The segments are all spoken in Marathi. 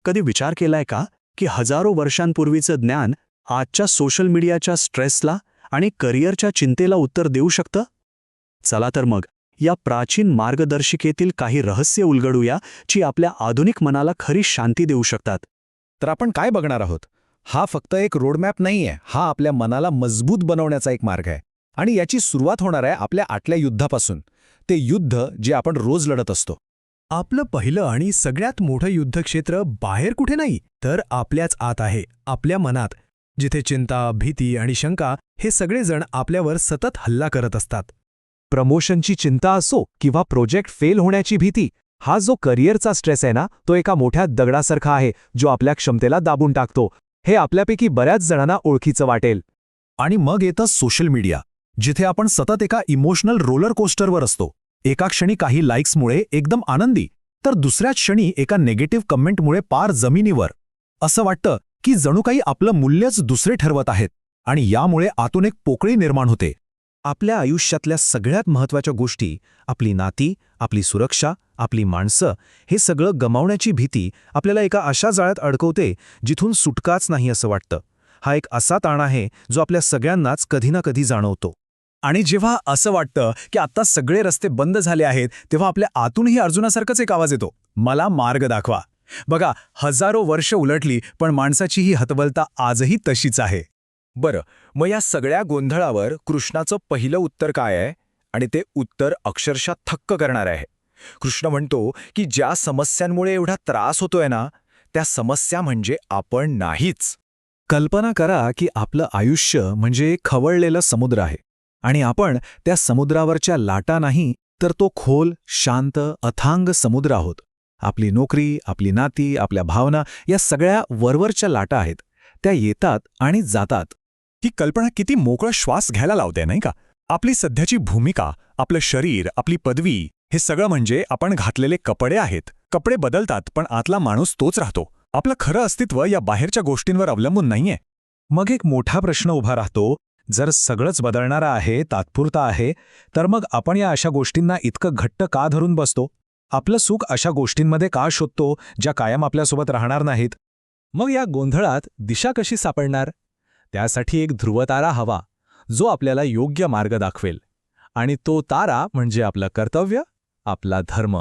कधी विचार केलाय का की हजारो वर्षांपूर्वीचं ज्ञान आजच्या सोशल मीडियाच्या स्ट्रेसला आणि करिअरच्या चिंतेला उत्तर देऊ शकतं? चला तर मग या प्राचीन मार्गदर्शिकेतील काही रहस्य उलगडूया जी आपल्या आधुनिक मनाला खरी शांती देऊ शकतात. तर आपण काय बघणार आहोत? हा फक्त एक रोडमॅप नाहीये, हा आपल्या मनाला मजबूत बनवण्याचा एक मार्ग आहे. आणि याची सुरुवात होणार आहे आपल्या आतल्या युद्धापासून. ते युद्ध जे आपण रोज लढत असतो. आपलं पहिलं आणि सगळ्यात मोठं युद्धक्षेत्र बाहेर कुठे नाही, तर आपल्याच आत आहे, आपल्या मनात, जिथे चिंता, भीती आणि शंका हे सगळेजण आपल्यावर सतत हल्ला करत असतात. प्रमोशनची चिंता असो किंवा प्रोजेक्ट फेल होण्याची भीती, हा जो करिअरचा स्ट्रेस आहे ना, तो एका मोठ्या दगडासारखा आहे जो आपल्या क्षमतेला दाबून टाकतो. हे आपल्यापैकी बऱ्याच जणांना ओळखीचं वाटेल. आणि मग येतं सोशल मीडिया, जिथे आपण सतत एका इमोशनल रोलर कोस्टरवर असतो. एका क्षणी काही लाईक्समुळे एकदम आनंदी, तर दुसऱ्याच क्षणी एका नेगेटिव्ह कमेंटमुळे पार जमिनीवर. असं वाटतं की जणू काही आपलं मूल्यच दुसरे ठरवत आहेत. आणि यामुळे आतून एक पोकळी निर्माण होते. आपल्या आयुष्यातल्या सगळ्यात महत्त्वाच्या गोष्टी, आपली नाती, आपली सुरक्षा, आपली माणसं, हे सगळं गमावण्याची भीती आपल्याला एका अशा जाळ्यात अडकवते जिथून सुटकाच नाही असं वाटतं. हा एक असा ताण आहे जो आपल्या सगळ्यांनाच कधी ना कधी जाणवतो. आणि जेव्हा असं वाटतं की आता सगळे रस्ते बंद झाले आहेत, तेव्हा आपल्या आतूनही अर्जुनासारखाच एक आवाज येतो, मला मार्ग दाखवा. बघा, हजारो वर्ष उलटली पण माणसाची ही हतबलता आजही तशीच आहे. बरं, मग या सगळ्या गोंधळावर कृष्णाचं पहिलं उत्तर काय आहे? आणि ते उत्तर अक्षरशः थक्क करणार आहे. कृष्ण म्हणतो की ज्या समस्यांमुळे एवढा त्रास होतोय ना, त्या समस्या म्हणजे आपण नाहीच. कल्पना करा की आपलं आयुष्य म्हणजे एक खवळलेलं समुद्र आहे. आणि आपण त्या समुद्रावरच्या लाटा नाही, तर तो खोल, शांत, अथांग समुद्र आहोत. आपली नोकरी, आपली नाती, आपल्या भावना, या सगळ्या वरवरच्या लाटा आहेत. त्या येतात आणि जातात. ही कल्पना किती मोकळा श्वास घ्यायला लावते, नाही का? आपली सध्याची भूमिका, आपलं शरीर, आपली पदवी, हे सगळं म्हणजे आपण घातलेले कपडे आहेत. कपडे बदलतात पण आतला माणूस तोच राहतो. आपलं खरं अस्तित्व या बाहेरच्या गोष्टींवर अवलंबून नाहीये. मग एक मोठा प्रश्न उभा राहतो, जर सगळंच बदलणारं आहे, तात्पुरतं आहे, तर मग आपण या अशा गोष्टींना इतकं घट्ट का धरून बसतो? आपलं सुख अशा गोष्टींमध्ये का शोधतो ज्या कायम आपल्यासोबत राहणार नाहीत? मग या गोंधळात दिशा कशी सापडणार? त्यासाठी एक ध्रुवतारा हवा, जो आपल्याला योग्य मार्ग दाखवेल. आणि तो तारा म्हणजे आपलं कर्तव्य, आपला धर्म.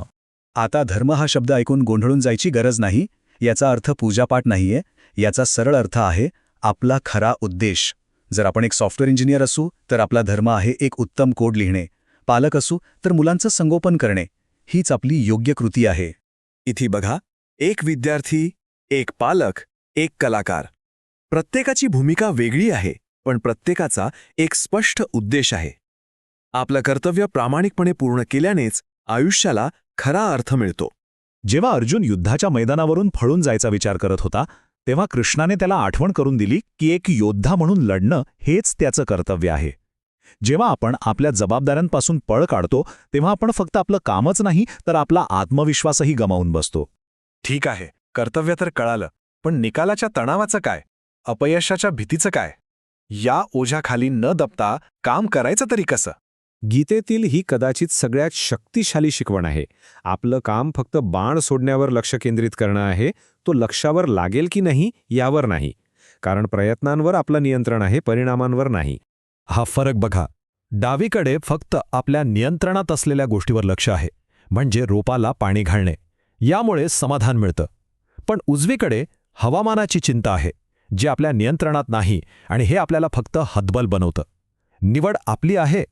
आता धर्म हा शब्द ऐकून गोंधळून जायची गरज नाही. याचा अर्थ पूजापाठ नाहीये. याचा सरळ अर्थ आहे आपला खरा उद्देश. जर आपण एक सॉफ्टवेअर इंजिनियर असू तर आपला धर्म आहे एक उत्तम कोड लिहिणे. पालक असू तर मुलांचं संगोपन करणे. हीच आपली योग्य कृती आहे. इथे बघा, एक विद्यार्थी, एक पालक, एक कलाकार. प्रत्येकाची भूमिका वेगळी आहे, पण प्रत्येकाचा एक स्पष्ट उद्देश आहे. आपलं कर्तव्य प्रामाणिकपणे पूर्ण केल्यानेच आयुष्याला खरा अर्थ मिळतो. जेव्हा अर्जुन युद्धाच्या मैदानावरून पळून जायचा विचार करत होता, तेव्हा कृष्णाने त्याला आठवण करून दिली की एक योद्धा म्हणून लढणं हेच त्याचं कर्तव्य आहे. जेव्हा आपण आपल्या जबाबदाऱ्यांपासून पळ काढतो, तेव्हा आपण फक्त आपलं कामच नाही तर आपला आत्मविश्वासही गमावून बसतो. ठीक आहे, कर्तव्य तर कळालं, पण निकालाच्या तणावाचं काय? अपयशाच्या भीतीचं काय? या ओझ्याखाली न दबता काम करायचं तरी कसं? गीतेतील ही कदाचित सगळ्यात शक्तिशाली शिकवण आहे. आपलं काम फक्त बाण सोडण्यावर लक्ष केंद्रित करणं आहे, तो लक्ष्यावर लागेल की नाही यावर नाही. कारण प्रयत्नांवर आपलं नियंत्रण आहे, परिणामांवर नाही. हा फरक बघा. डावीकडे फक्त आपल्या नियंत्रणात असलेल्या गोष्टीवर लक्ष आहे, म्हणजे रोपाला पाणी घालणे. यामुळे समाधान मिळतं. पण उजवीकडे हवामानाची चिंता आहे, जे आपल्या नियंत्रणात नाही, आणि हे आपल्याला फक्त हतबल बनवतं. निवड आपली आहे.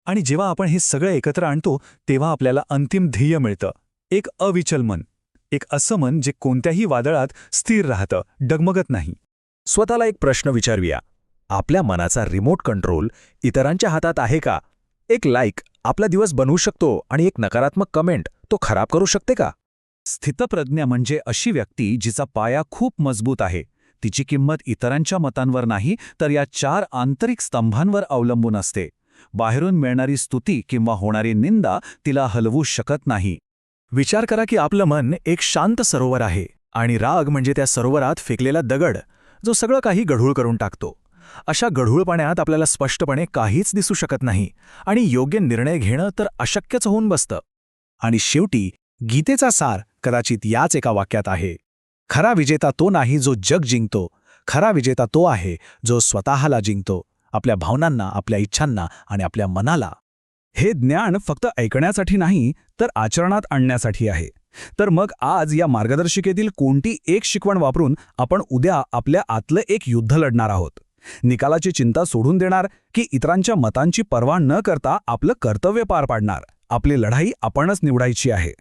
आणि जेव्हा आपण हे सगळं एकत्र आणतो तेव्हा आपल्याला अंतिम ध्येय मिळतं. एक अविचल मन. एक असं मन जे कोणत्याही वादळात स्थिर राहतं, डगमगत नाही. स्वतःला एक प्रश्न विचारूया. आपल्या मनाचा रिमोट कंट्रोल इतरांच्या हातात आहे का? एक लाईक आपला दिवस बनवू शकतो आणि एक नकारात्मक कमेंट तो खराब करू शकते का? स्थितप्रज्ञ म्हणजे अशी व्यक्ती जिचा पाया खूप मजबूत आहे. तिची किंमत इतरांच्या मतांवर नाही तर या 4 आंतरिक स्तंभांवर अवलंबून असते. बाहेरून मिळणारी स्तुती किंवा होणारी निंदा तिला हलवू शकत नाही. विचार करा की आपलं मन एक शांत सरोवर आहे आणि राग म्हणजे त्या सरोवरात फेकलेला दगड, जो सगळं काही गढूळ करून टाकतो. अशा गढूळ पाण्यात आपल्याला स्पष्टपणे काहीच दिसू शकत नाही आणि योग्य निर्णय घेणं तर अशक्यच होऊन बसतं. आणि शेवटी गीतेचा सार कदाचित याच एका वाक्यात आहे. खरा विजेता तो नाही जो जग जिंकतो, खरा विजेता तो आहे जो स्वतःला जिंकतो, आपल्या भावनांना, आपल्या इच्छांना आणि आपल्या मनाला. हे ज्ञान फक्त ऐकण्यासाठी नाही तर आचरणात आणण्यासाठी आहे. तर मग आज या मार्गदर्शिकेतील कोणती एक शिकवण वापरून आपण उद्या आपल्या आतलं एक युद्ध लढणार आहोत? निकालाची चिंता सोडून देणार की इतरांच्या मतांची पर्वा न करता आपलं कर्तव्य पार पाडणार? आपली लढाई आपणच निवडायची आहे.